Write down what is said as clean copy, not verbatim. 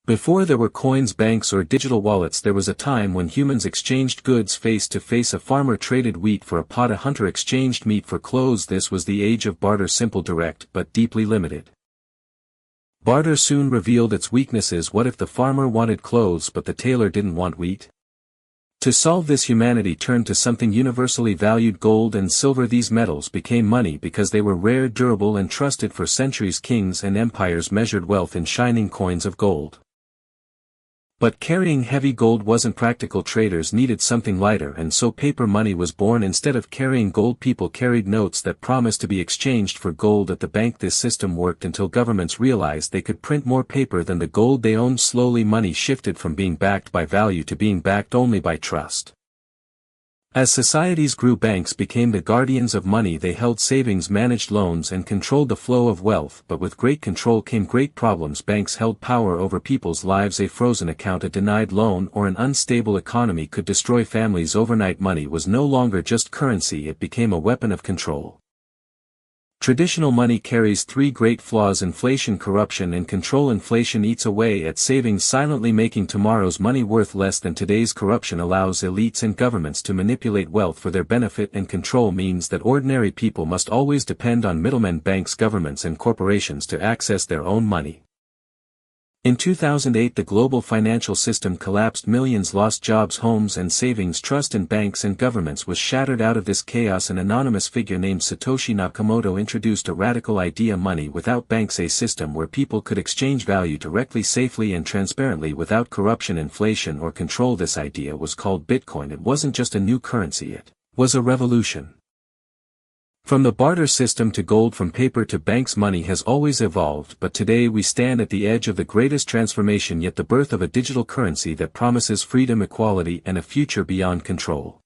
Before there were coins, banks, or digital wallets, there was a time when humans exchanged goods face to face. A farmer traded wheat for a pot, a hunter exchanged meat for clothes. This was the age of barter, simple, direct, but deeply limited. Barter soon revealed its weaknesses. What if the farmer wanted clothes but the tailor didn't want wheat? To solve this, humanity turned to something universally valued: gold and silver. These metals became money because they were rare, durable, and trusted for centuries. Kings and empires measured wealth in shining coins of gold. But carrying heavy gold wasn't practical. Traders needed something lighter, and so paper money was born. Instead of carrying gold, people carried notes that promised to be exchanged for gold at the bank. This system worked until governments realized they could print more paper than the gold they owned. Slowly, money shifted from being backed by value to being backed only by trust. As societies grew, banks became the guardians of money. They held savings, managed loans, and controlled the flow of wealth. But with great control came great problems. Banks held power over people's lives. A frozen account, a denied loan, or an unstable economy could destroy families overnight. Money was no longer just currency, it became a weapon of control. Traditional money carries three great flaws: inflation, corruption, and control. Inflation eats away at savings, silently making tomorrow's money worth less than today's. Corruption allows elites and governments to manipulate wealth for their benefit, and control means that ordinary people must always depend on middlemen, banks, governments, and corporations to access their own money. In 2008, the global financial system collapsed. Millions lost jobs, homes, and savings. Trust in banks and governments was shattered. Out of this chaos, an anonymous figure named Satoshi Nakamoto introduced a radical idea: money without banks, a system where people could exchange value directly, safely, and transparently without corruption, inflation, or control. This idea was called Bitcoin. It wasn't just a new currency, it was a revolution. From the barter system to gold, from paper to banks, money has always evolved, but today we stand at the edge of the greatest transformation yet: the birth of a digital currency that promises freedom, equality, and a future beyond control.